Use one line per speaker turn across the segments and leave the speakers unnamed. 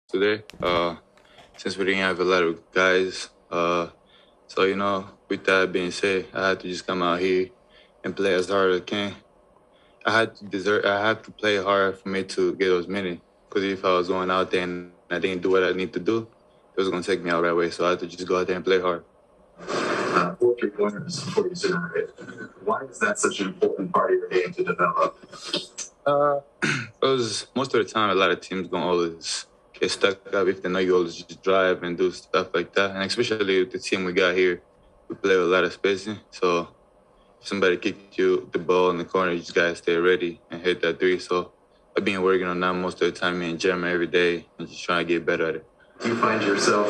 today. Since we didn't have a lot of guys. So with that being said, I had to just come out here and play as hard as I can. I had to play hard for me to get those minutes. Because if I was going out there and I didn't do what I need to do, it was gonna take me out right away. So I had to just go out there and play hard.
4 3 pointers for you tonight. Why is that such an important part of your game to develop?
Because most of the time, a lot of teams gonna always get stuck up if they know you always just drive and do stuff like that. And especially with the team we got here, we play with a lot of spacing. So if somebody kicked you the ball in the corner, you just gotta stay ready and hit that three. So I've been working on that most of the time in gym every day and just trying to get better at it.
Do you find yourself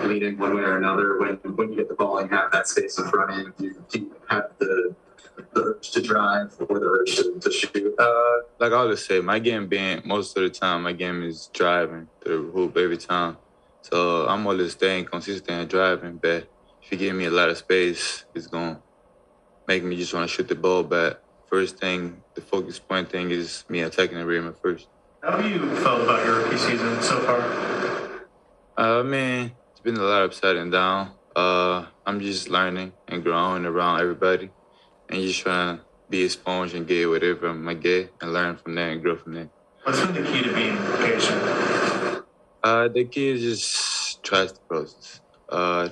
leaning one way or another when you get the ball and you have that space in front of you? Do you have the urge to drive or the urge to shoot?
Like I always say, most of the time, my game is driving to the hoop every time. So I'm always staying consistent and driving. But if you give me a lot of space, it's going to make me just want to shoot the ball. But first thing, the focus point thing is me attacking the rim at first.
How have you felt about your rookie season so far?
It's been a lot upside and down. I'm just learning and growing around everybody and just trying to be a sponge and get whatever I get and learn from there and grow from there.
What's been the key to being patient?
The key is just trust the process.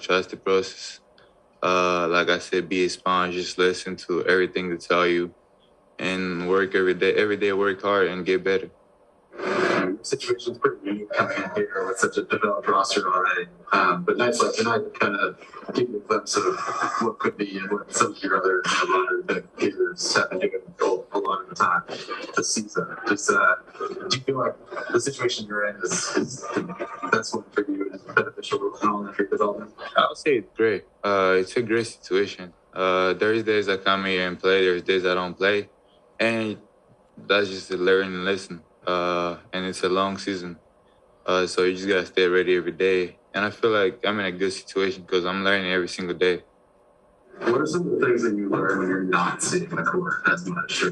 Trust the process. Like I said, be a sponge. Just listen to everything they tell you and work every day. Every day, work hard and get better.
The situation's pretty unique coming in here with such a developed roster already. But nights like tonight kind of give you a glimpse of what could be and what some of your other modern peers have been doing a lot of the time this season. Just, do you feel like the situation you're in is the best one for you and beneficial in all of your development?
I'll say it's great. It's a great situation. There's days I come here and play. There's days I don't play. And that's just a learn and lesson. And it's a long season. So you just gotta stay ready every day. And I feel like I'm in a good situation because I'm learning every single day.
What are some of the things that you learn when you're not seeing the court as much?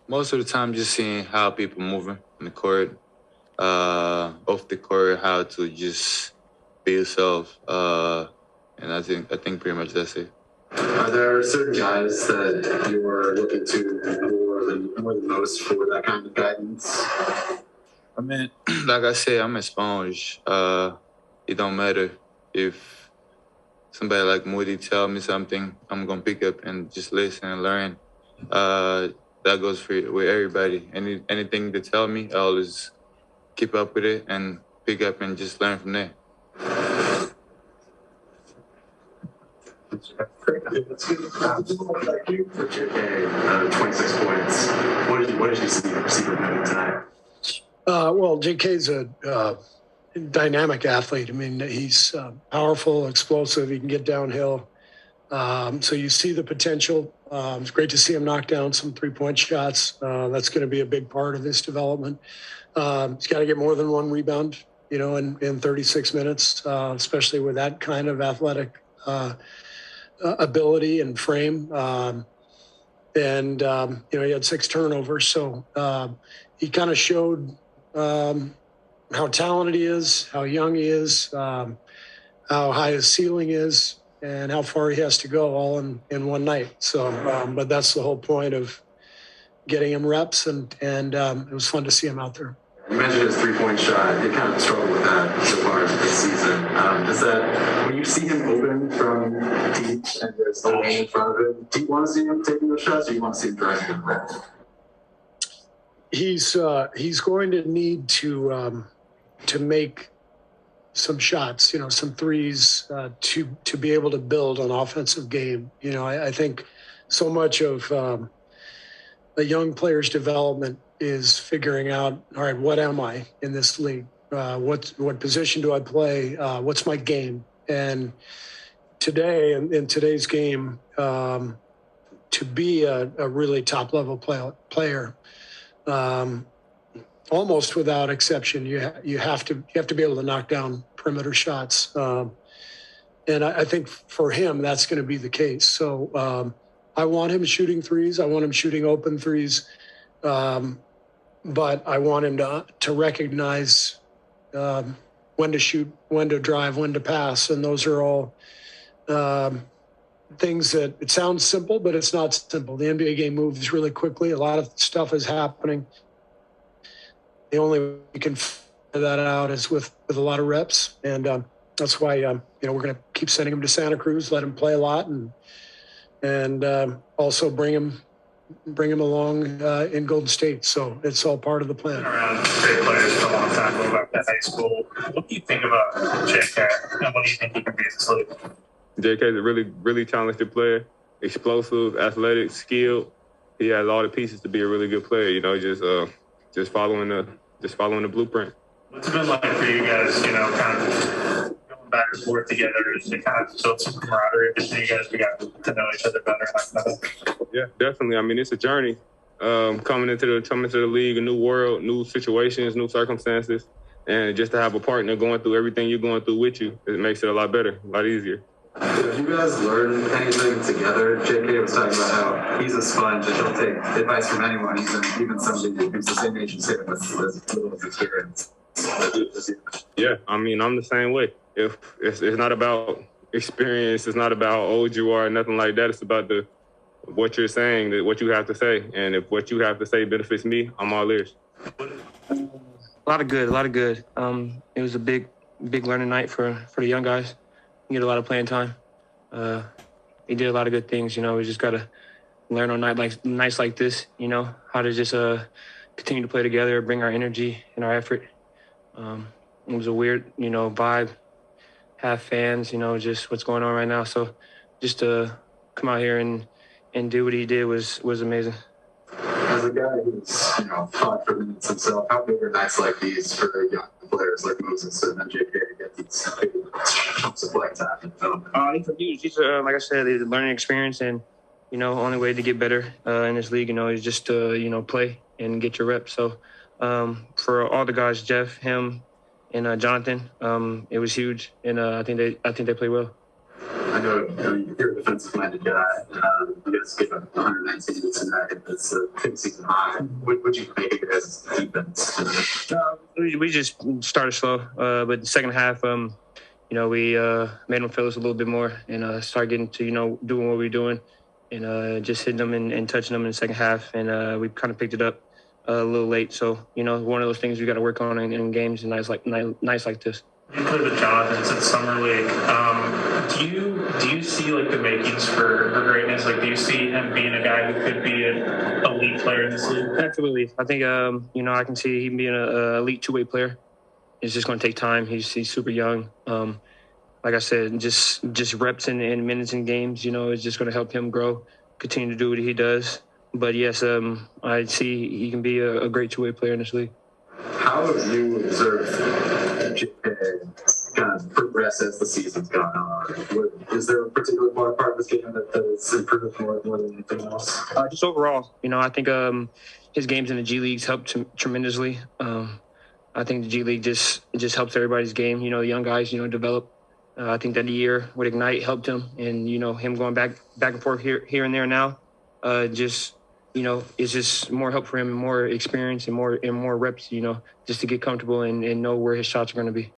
Most of the time, just seeing how people moving in the court, off the court, how to just be yourself. And I think pretty much that's it.
Are there certain guys that you're looking to more than most for that kind of guidance?
Like I said, I'm a sponge. It don't matter if somebody like Moody tell me something, I'm gonna pick up and just listen and learn. That goes with everybody. Anything they tell me, I always keep up with it and pick up and just learn from there.
Let's get back you for JK, 26 points. What did you see from him tonight?
Well, JK's a dynamic athlete. I mean, he's powerful, explosive. He can get downhill. So you see the potential. It's great to see him knock down some three-point shots. That's going to be a big part of his development. He's got to get more than one rebound, in 36 minutes, especially with that kind of athletic ability and frame. He had 6 turnovers. So he kind of showed how talented he is, how young he is, how high his ceiling is, and how far he has to go all in one night. So, but that's the whole point of getting him reps, and it was fun to see him out there.
You mentioned his three-point shot. You kind of struggled with that so far this season. Does that, when you see him open from deep and there's no lane in front of him, do you want to see him taking those shots, or do you want to see him driving them back?
He's going to need to make some shots, some threes to be able to build an offensive game. I think so much of a young player's development is figuring out, all right, what am I in this league? What position do I play? What's my game? And today, in today's game, to be a really top-level player, almost without exception, you have to be able to knock down perimeter shots. And I think for him, that's going to be the case. So I want him shooting threes. I want him shooting open threes. but I want him to recognize when to shoot, when to drive, when to pass, and those are all things that it sounds simple, but it's not simple. The NBA game moves really quickly. A lot of stuff is happening. The only way you can figure that out is with a lot of reps, and that's why we're going to keep sending him to Santa Cruz, let him play a lot, and also bring him along in Golden State. So it's all part of the plan.
Around great players for a long time, going back to high school. What do you think about JK? And what do you think he can be as a league?
JK is a really, really talented player, explosive, athletic, skilled. He has all the pieces to be a really good player. Just following the blueprint.
What's it been like for you guys? Kind of going back and forth together to kind of build some camaraderie between you guys. We got to know each other better.
Yeah, definitely. I mean, it's a journey. Coming into the league, a new world, new situations, new circumstances, and just to have a partner going through everything you're going through with you, it makes it a lot better, a lot easier.
Did you guys learn anything together? JK was talking about how he's a sponge and he'll take advice from anyone, even somebody who's the same age as him with little experience.
Yeah, I mean, I'm the same way. If it's not about experience, it's not about how old you are, nothing like that. It's about what you're saying, what you have to say. And if what you have to say benefits me, I'm all ears.
A lot of good. It was a big learning night for the young guys. We get a lot of playing time. He did a lot of good things. We just got to learn on nights like this, how to just continue to play together, bring our energy and our effort. It was a weird, vibe, have fans, just what's going on right now. So just to come out here and do what he did was amazing.
As a guy who's, fought for minutes himself, how big are nights like these for young players like Moses and then JK to get these big chunks of playing time and development?
These are huge. These are, like I said, a learning experience, and only way to get better in this league, is just to play and get your reps. So for all the guys, Jeff, him, and Jonathan, it was huge, and I think they played well.
I know you're a defensive-minded guy. You guys gave up 119 minutes tonight. It's a big season high. What would you make of your guys' defense?
We just started slow, but the second half, we made them feel us a little bit more and started getting to doing what we're doing and just hitting them and touching them in the second half, and we kind of picked it up a little late. So one of those things we got to work on in games and nights like this.
You played with Jonathan since summer league. Do you see the makings for greatness? Do you see him being a guy who could be an elite player in this league?
Absolutely. I think I can see him being an elite two-way player. It's just going to take time. He's super young. Like I said, just reps and minutes in games. Is just going to help him grow, continue to do what he does. But yes, I see he can be a great two-way player in this league.
How have you observed JK kind of progress as the season's gone on? Is there a particular part of this game that has improved more than anything else?
Just overall, I think his games in the G Leagues helped tremendously. I think the G League just helps everybody's game. The young guys, develop. I think that the year with Ignite helped him, and him going back and forth here and there now, it's just more help for him, and more experience and more reps, just to get comfortable and know where his shots are going to be.